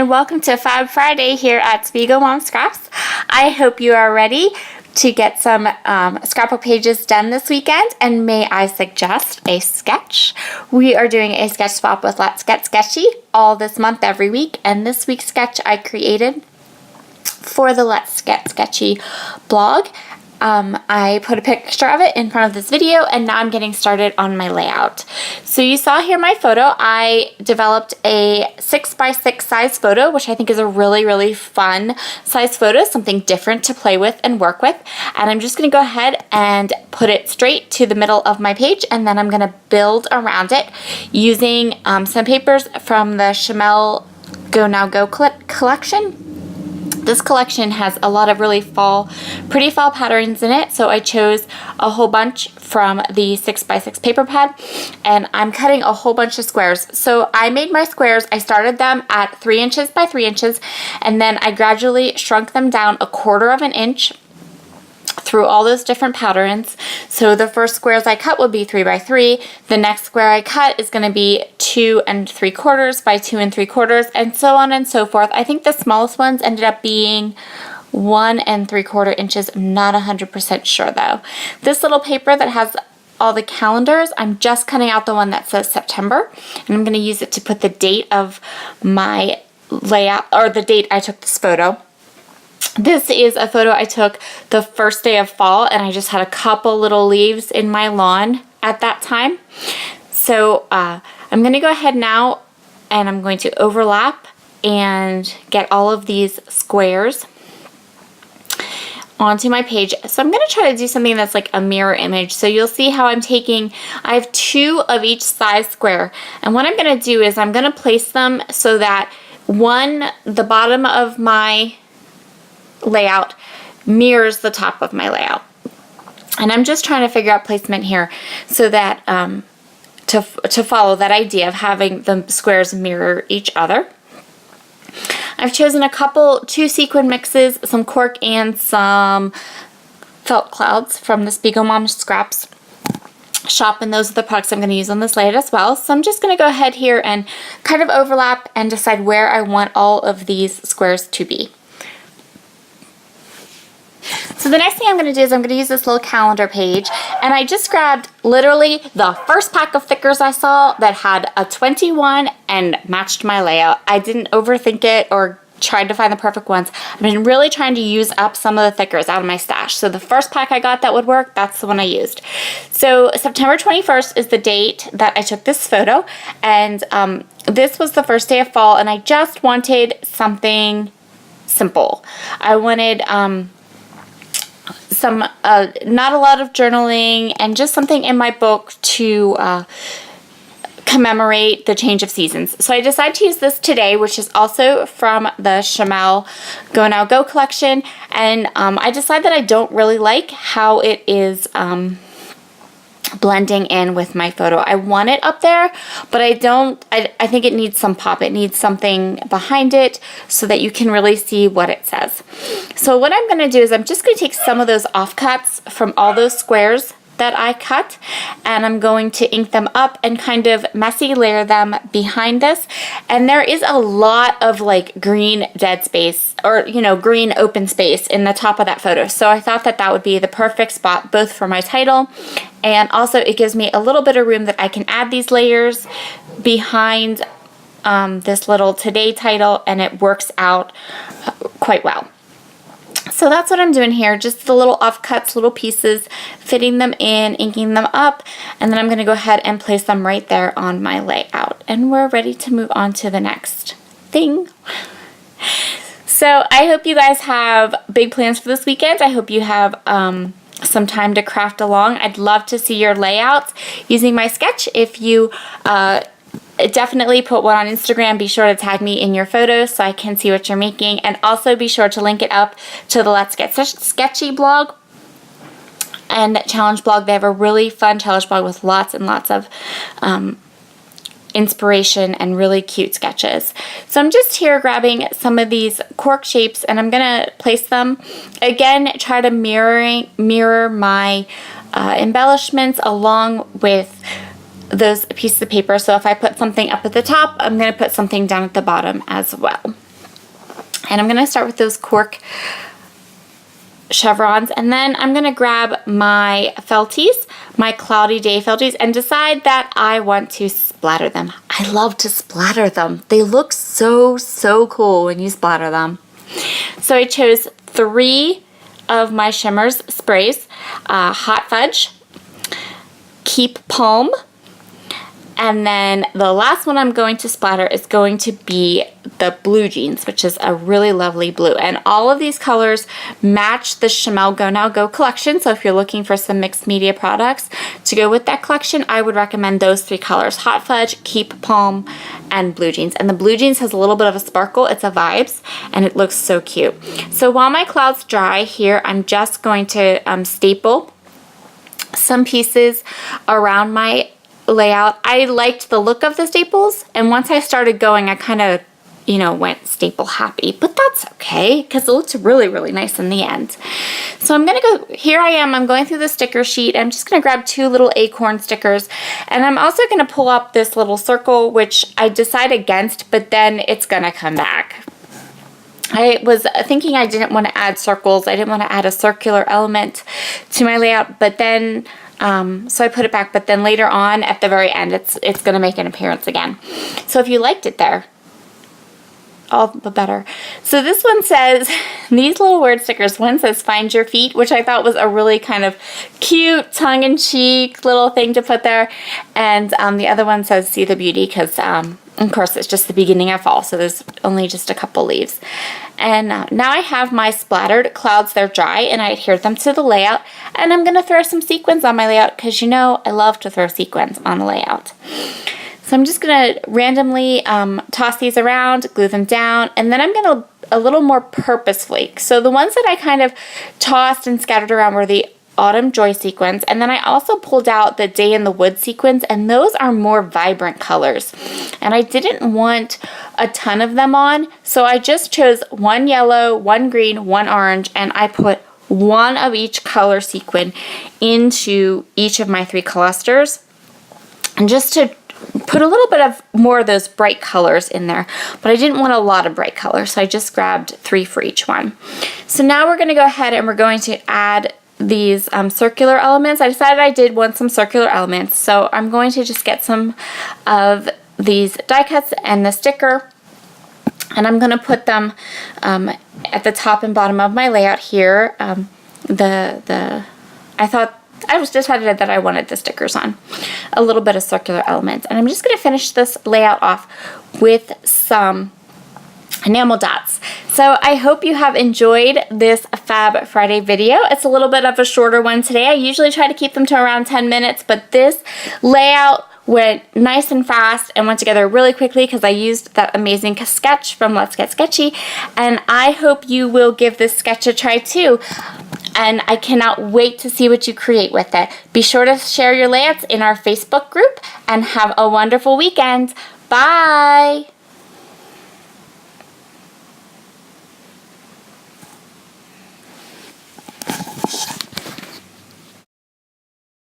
and welcome to Fab Friday here at Spiegel Mom Scraps. I hope you are ready to get some scrapbook pages done this weekend, and may I suggest a sketch. We are doing a sketch swap with Let's Get Sketchy all this month every week, and this week's sketch I created for the Let's Get Sketchy blog. I put a picture of it in front of this video, and now I'm getting started on my layout. So you saw here my photo. I developed a 6x6 size photo, which I think is a really fun size photo, something different to play with and work with. And I'm just going to go ahead and put it straight to the middle of my page, and then I'm going to build around it using some papers from the Chamel Go Now Go collection. This collection has a lot of really pretty fall patterns in it, so I chose a whole bunch from the 6x6 paper pad, and I'm cutting a whole bunch of squares. So I made my squares, I started them at 3 inches by 3 inches, and then I gradually shrunk them down 1/4 of an inch through all those different patterns. So the first squares I cut will be 3 by 3. The next square I cut is going to be 2 3/4 by 2 3/4, and so on and so forth. I think the smallest ones ended up being 1 3/4 inches. I'm not 100% sure though. This little paper that has all the calendars, I'm just cutting out the one that says September, and I'm going to use it to put the date of my layout, or the date I took this photo. This is a photo I took the first day of fall, and I just had a couple little leaves in my lawn at that time. So I'm going to go ahead now, and I'm going to overlap and get all of these squares onto my page. So I'm going to try to do something that's like a mirror image. So you'll see how I have 2 of each size square, and what I'm going to do is I'm going to place them so that the bottom of my layout mirrors the top of my layout. And I'm just trying to figure out placement here so that to follow that idea of having the squares mirror each other. I've chosen 2 sequin mixes, some cork, and some felt clouds from the Spiegel Mom Scraps shop, and those are the products I'm going to use on this layout as well. So I'm just going to go ahead here and kind of overlap and decide where I want all of these squares to be. So the next thing I'm going to do is I'm going to use this little calendar page, and I just grabbed literally the first pack of thickers I saw that had a 21 and matched my layout. I didn't overthink it or tried to find the perfect ones. I've been really trying to use up some of the thickers out of my stash. So the first pack I got that would work, that's the one I used. So September 21st is the date that I took this photo, and this was the first day of fall, and I just wanted something simple. I wanted not a lot of journaling, and just something in my book to commemorate the change of seasons. So I decided to use this today, which is also from the Chamel Go Now Go collection, and I decided that I don't really like how it is blending in with my photo. I want it up there, but I think it needs some pop. It needs something behind it so that you can really see what it says. So what I'm going to do is I'm just going to take some of those offcuts from all those squares that I cut, and I'm going to ink them up and kind of messy layer them behind this. And there is a lot of like green dead space, or green open space in the top of that photo. So I thought that that would be the perfect spot both for my title, and also it gives me a little bit of room that I can add these layers behind this little Today title, and it works out quite well. So that's what I'm doing here, just the little offcuts, little pieces, fitting them in, inking them up, and then I'm going to go ahead and place them right there on my layout. And we're ready to move on to the next thing. So I hope you guys have big plans for this weekend. I hope you have some time to craft along. I'd love to see your layouts using my sketch. If you definitely put one on Instagram, be sure to tag me in your photos so I can see what you're making, and also be sure to link it up to the Let's Get Sketchy blog and challenge blog. They have a really fun challenge blog with lots and lots of inspiration and really cute sketches. So I'm just here grabbing some of these cork shapes, and I'm gonna place them again, try to mirror my embellishments along with those pieces of paper. So if I put something up at the top, I'm going to put something down at the bottom as well. And I'm going to start with those cork chevrons, and then I'm going to grab my felties, my Cloudy Day felties, and decide that I want to splatter them. I love to splatter them. They look so, so cool when you splatter them. So I chose 3 of my shimmers sprays, Hot Fudge, Keep Palm, and then the last one I'm going to splatter is going to be the Blue Jeans, which is a really lovely blue. And all of these colors match the Chamel Go Now Go collection. So if you're looking for some mixed media products to go with that collection, I would recommend those 3 colors: Hot Fudge, Keep Palm, and Blue Jeans. And the Blue Jeans has a little bit of a sparkle. It's a Vibes, and it looks so cute. So while my clouds dry here, I'm just going to staple some pieces around my layout. I liked the look of the staples, and once I started going, I kind of, went staple happy, but that's okay because it looks really, really nice in the end. So I'm gonna go, here I am, I'm going through the sticker sheet. I'm just gonna grab 2 little acorn stickers, and I'm also gonna pull up this little circle, which I decide against, but then it's gonna come back. I was thinking I didn't want to add circles. I didn't want to add a circular element to my layout, but then so I put it back, but then later on at the very end, it's going to make an appearance again. So if you liked it there, all the better. So this one says, these little word stickers, one says find your feet, which I thought was a really kind of cute tongue-in-cheek little thing to put there. And the other one says see the beauty, because of course it's just the beginning of fall, so there's only just a couple leaves. And now I have my splattered clouds. They're dry, and I adhered them to the layout. And I'm going to throw some sequins on my layout because I love to throw sequins on the layout. So I'm just going to randomly toss these around, glue them down, and then I'm going to a little more purposefully. So the ones that I kind of tossed and scattered around were the Autumn Joy sequins, and then I also pulled out the Day in the Woods sequins, and those are more vibrant colors. And I didn't want a ton of them on, so I just chose 1 yellow, 1 green, 1 orange, and I put 1 of each color sequin into each of my 3 clusters, and just to put a little bit of more of those bright colors in there, but I didn't want a lot of bright colors, so I just grabbed 3 for each one. So now we're going to go ahead and we're going to add these circular elements. I decided I did want some circular elements, so I'm going to just get some of these die cuts and the sticker, and I'm going to put them at the top and bottom of my layout here. I was decided that I wanted the stickers on, a little bit of circular elements, and I'm just going to finish this layout off with some enamel dots. So I hope you have enjoyed this Fab Friday video. It's a little bit of a shorter one today. I usually try to keep them to around 10 minutes, but this layout went nice and fast and went together really quickly because I used that amazing sketch from Let's Get Sketchy, and I hope you will give this sketch a try too. And I cannot wait to see what you create with it. Be sure to share your layouts in our Facebook group, and have a wonderful weekend. Bye!